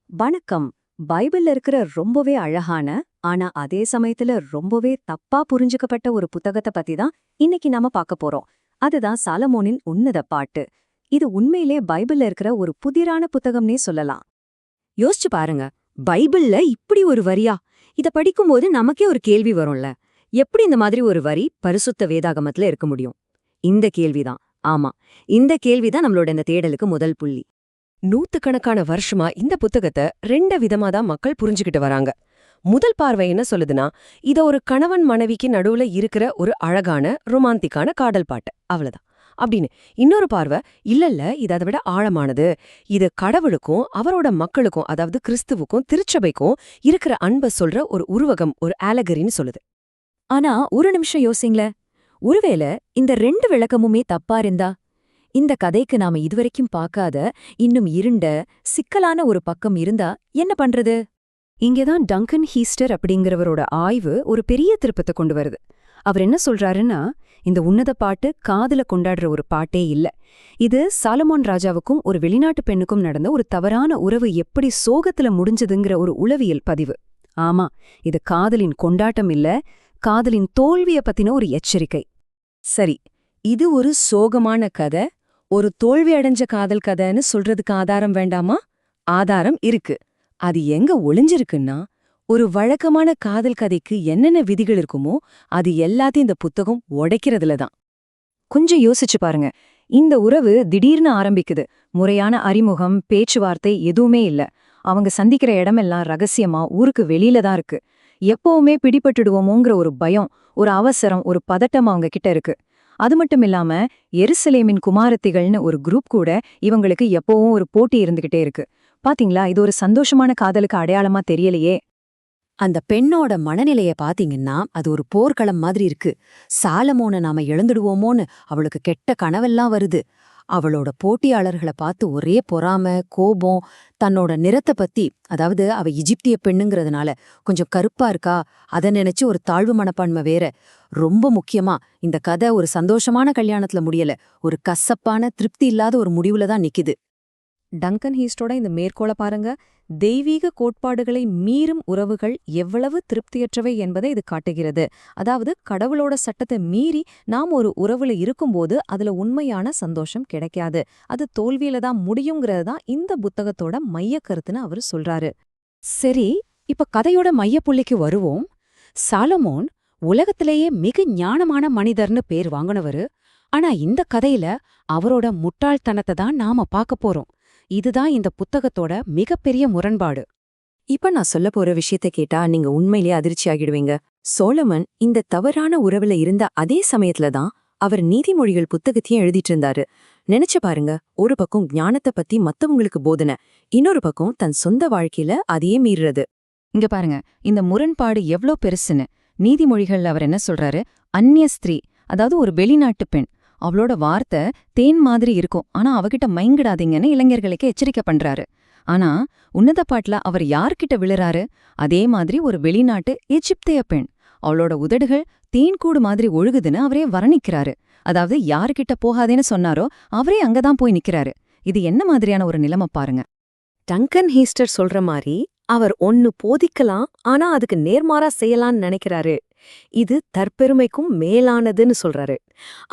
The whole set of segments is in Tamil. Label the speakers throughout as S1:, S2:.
S1: வணக்கம். பைபிள்ல இருக்கிற ரொம்பவே அழகான, ஆனா அதே சமயத்துல ரொம்பவே தப்பா புரிஞ்சுக்கப்பட்ட ஒரு புத்தகத்தை பத்தி தான் இன்னைக்கு நாம பார்க்க போறோம். அதுதான் சாலமோனின் உன்னத பாட்டு. இது உண்மையிலே பைபிள்ல இருக்கிற ஒரு புதிரான புத்தகம்னே சொல்லலாம்.
S2: யோசிச்சு பாருங்க, பைபிள்ல இப்படி ஒரு வரியா? இத படிக்கும்போது நமக்கே ஒரு கேள்வி வரும்ல. எப்படி இந்த மாதிரி ஒரு வரி பரிசுத்த வேதாகமத்துல இருக்க முடியும்? இந்த கேள்விதான். ஆமா, இந்த கேள்விதான் நம்மளோட இந்த தேடலுக்கு முதல் புள்ளி. நூத்துக்கணக்கான வருஷமா இந்த புத்தகத்தை ரெண்டு விதமா தான் மக்கள் புரிஞ்சுக்கிட்டு வராங்க. முதல் பார்வை என்ன சொல்லுதுன்னா, இத ஒரு கணவன் மனைவிக்கு நடுவுல இருக்கிற ஒரு அழகான ரொமாந்திக்கான காதல் பாட்டு, அவ்வளவுதான் அப்படின்னு. இன்னொரு பார்வை, இல்ல இது அதை விட ஆழமானது. இது கடவுளுக்கும் அவரோட மக்களுக்கும், அதாவது கிறிஸ்துவுக்கும் திருச்சபைக்கும் இருக்கிற அன்பை சொல்ற ஒரு உருவகம், ஒரு ஆலகரின்னு சொல்லுது.
S1: ஆனா ஒரு நிமிஷம் யோசிங்களேன். ஒருவேளை இந்த ரெண்டு விளக்கமுமே தப்பா இருந்தா, இந்த கதைக்கு நாம இதுவரைக்கும் பார்க்காத இன்னும் இருண்ட சிக்கலான ஒரு பக்கம் இருந்தா என்ன பண்றது?
S2: இங்கேதான் டங்கன் ஹீஸ்டர் அப்படிங்கிறவரோட ஆய்வு ஒரு பெரிய திருப்பத்தை கொண்டு வருது. அவர் என்ன சொல்றாருன்னா, இந்த உன்னத பாட்டு காதுல கொண்டாடுற ஒரு பாட்டே இல்ல. இது சாலமோன் ராஜாவுக்கும் ஒரு வெளிநாட்டு பெண்ணுக்கும் நடந்த ஒரு தவறான உறவு எப்படி சோகத்துல முடிஞ்சதுங்கிற ஒரு உளவியல் பதிவு. ஆமா, இது காதலின் கொண்டாட்டம் இல்ல, காதலின் தோல்விய பத்தின ஒரு எச்சரிக்கை.
S1: சரி, இது ஒரு சோகமான கதை, ஒரு தோல்வி அடைஞ்ச காதல் கதைன்னு சொல்றதுக்கு ஆதாரம் வேண்டாமா? ஆதாரம் இருக்கு. அது எங்க ஒளிஞ்சிருக்குன்னா, ஒரு வழக்கமான காதல் கதைக்கு என்னென்ன விதிகள் இருக்குமோ அது எல்லாத்தையும் இந்த புத்தகம் உடைக்கிறதுல தான். கொஞ்சம் யோசிச்சு பாருங்க. இந்த உறவு திடீர்னு ஆரம்பிக்குது. முறையான அறிமுகம், பேச்சுவார்த்தை எதுவுமே இல்ல. அவங்க சந்திக்கிற இடமெல்லாம் ரகசியமா ஊருக்கு வெளியில தான் இருக்கு. எப்பவுமே பிடிபட்டுடுவோமோங்கிற ஒரு பயம், ஒரு அவசரம், ஒரு பதட்டம் அவங்க கிட்ட இருக்கு. அது மட்டும் இல்லாம எருசலேமின் குமாரத்திகள்னு ஒரு குரூப் கூட இவங்களுக்கு எப்பவும் ஒரு போட்டி இருந்துகிட்டே இருக்கு. பாத்தீங்களா, இது ஒரு சந்தோஷமான காதலுக்கு அடையாளமா தெரியலையே.
S2: அந்த பெண்ணோட மனநிலைய பாத்தீங்கன்னா, அது ஒரு போர்க்களம் மாதிரி இருக்கு. சாலமோனை நாம இழந்துடுவோமோன்னு அவளுக்கு கெட்ட கனவெல்லாம் வருது. அவளோட போட்டியாளர்களை பார்த்து ஒரே பொறாம, கோபம், தன்னோட நிறத்தை பத்தி, அதாவது அவ எகிப்திய பெண்ணுங்கிறதுனால கொஞ்சம் கருப்பா இருக்கா, அதை நினைச்சு ஒரு தாழ்வு மனப்பான்மை வேற. ரொம்ப முக்கியமா, இந்த கதை ஒரு சந்தோஷமான கல்யாணத்துல முடியல, ஒரு கசப்பான திருப்தி இல்லாத ஒரு முடிவுல தான் நிக்குது. டங்கன் ஹீஸ்டோட இந்த மேற்கோள பாருங்க. தெய்வீக கோட்பாடுகளை மீறும் உறவுகள் எவ்வளவு திருப்தியற்றவை என்பதை இது காட்டுகிறது. அதாவது கடவுளோட சட்டத்தை மீறி நாம் ஒரு உறவுல இருக்கும்போது அதுல உண்மையான சந்தோஷம் கிடைக்காது, அது தோல்வியில தான் முடியுங்கிறது தான் இந்த புத்தகத்தோட மைய கருத்துன்னு அவரு சொல்றாரு. சரி, இப்ப கதையோட மையப்புள்ளிக்கு வருவோம். சாலமோன் உலகத்திலேயே மிக ஞானமான மனிதர்னு பேர் வாங்கினவரு. ஆனா இந்த கதையில அவரோட முட்டாள்தனத்தை தான் நாம பார்க்க போறோம். இதுதான் இந்த புத்தகத்தோட மிகப்பெரிய முரண்பாடு.
S1: இப்ப நான் சொல்ல போற விஷயத்தை கேட்டா நீங்க உண்மையிலேயே அதிர்ச்சி ஆகிடுவீங்க. சோலமன் இந்த தவறான உறவுல இருந்த அதே சமயத்துல தான் அவர் நீதிமொழிகள் புத்தகத்தையும் எழுதிட்டு இருந்தாரு. நினைச்சு பாருங்க, ஒரு பக்கம் ஞானத்தை பத்தி மத்தவங்களுக்கு போதனை, இன்னொரு பக்கம் தன் சொந்த வாழ்க்கையில அதையே மீறுறது.
S2: இங்க பாருங்க, இந்த முரண்பாடு எவ்ளோ பெருசுன்னு. நீதிமொழிகள்ல அவர் என்ன சொல்றாரு? அந்நிய ஸ்திரீ, அதாவது ஒரு வெளிநாட்டு பெண், அவளோட வார்த்தை தேன் மாதிரி இருக்கும், ஆனா அவகிட்ட மயங்கிடாதீங்கன்னு இளைஞர்களுக்கு எச்சரிக்கை பண்றாரு. ஆனா உன்னத பாட்டுல அவர் யார்கிட்ட விழுறாரு? அதே மாதிரி ஒரு வெளிநாட்டு எகிப்திய பெண், அவளோட உதடுகள் தேன்கூடு மாதிரி ஒழுகுதுன்னு அவரே வர்ணிக்கிறாரு. அதாவது யாருக்கிட்ட போகாதேன்னு சொன்னாரோ அவரே அங்கதான் போய் நிக்கிறாரு. இது என்ன மாதிரியான ஒரு நிலைமை பாருங்க. டங்கன் ஹீஸ்டர் சொல்ற மாதிரி அவர் ஒன்னு போதிக்கலாம், ஆனா அதுக்கு நேர்மாறா செய்யலான்னு நினைக்கிறாரு. இது தற்பெருமைக்கும் மேலானதுன்னு சொல்றாரு.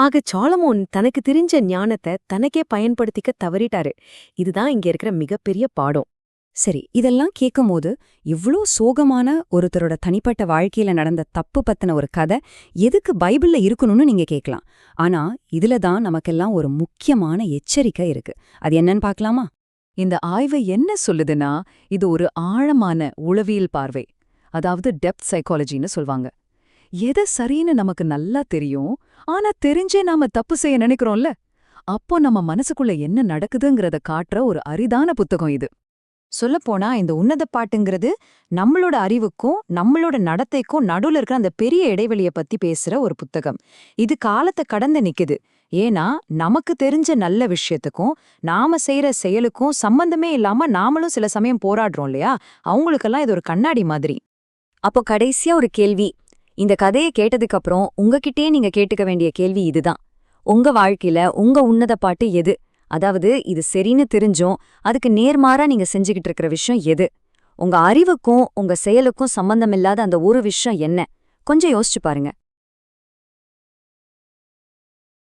S2: ஆக சாலமோன் தனக்கு தெரிஞ்ச ஞானத்தை தனக்கே பயன்படுத்திக்க தவறிட்டாரு. இதுதான் இங்க இருக்கிற மிகப்பெரிய பாடம். சரி, இதெல்லாம் கேட்கும்போது இவ்ளோ சோகமான ஒருத்தரோட தனிப்பட்ட வாழ்க்கையில நடந்த தப்பு பத்தின ஒரு கதை எதுக்கு பைபிள்ல இருக்கணும்னு நீங்க கேட்கலாம். ஆனா இதுல தான் நமக்கெல்லாம் ஒரு முக்கியமான எச்சரிக்கை இருக்கு. அது என்னன்னு பார்க்கலாமா?
S1: இந்த ஆய்வு என்ன சொல்லுதுன்னா, இது ஒரு ஆழமான உளவியல் பார்வை, அதாவது டெப்த் சைக்காலஜின்னு சொல்வாங்க. எதை சரின்னு நமக்கு நல்லா தெரியும், ஆனா தெரிஞ்சே நாம தப்பு செய்ய நினைக்கிறோம்ல, அப்போ நம்ம மனசுக்குள்ள என்ன நடக்குதுங்கிறத காட்டுற ஒரு அரிதான புத்தகம் இது. சொல்லப்போனா இந்த உன்னத பாட்டுங்கிறது நம்மளோட அறிவுக்கும் நம்மளோட நடத்தைக்கும் நடுவுல இருக்கிற அந்த பெரிய இடைவெளிய பத்தி பேசுற ஒரு புத்தகம். இது காலத்தை கடந்து நிக்குது. ஏன்னா நமக்கு தெரிஞ்ச நல்ல விஷயத்துக்கும் நாம செய்யற செயலுக்கும் சம்பந்தமே இல்லாம நாமளும் சில சமயம் போராடுறோம் இல்லையா, அவங்களுக்கெல்லாம் இது ஒரு கண்ணாடி மாதிரி.
S2: அப்போ கடைசியா ஒரு கேள்வி. இந்த கதையை கேட்டதுக்கு அப்புறம் உங்ககிட்டயே நீங்க கேட்டுக்க வேண்டிய கேள்வி இதுதான். உங்க வாழ்க்கையில உங்க உன்னத பாட்டு எது?
S3: அதாவது இது சரின்னு தெரிஞ்சும் அதுக்கு நேர்மாறா நீங்க செஞ்சுக்கிட்டு இருக்கிற விஷயம் எது? உங்க அறிவுக்கும் உங்க செயலுக்கும் சம்பந்தமில்லாத அந்த ஒரு விஷயம் என்ன? கொஞ்சம் யோசிச்சு பாருங்க.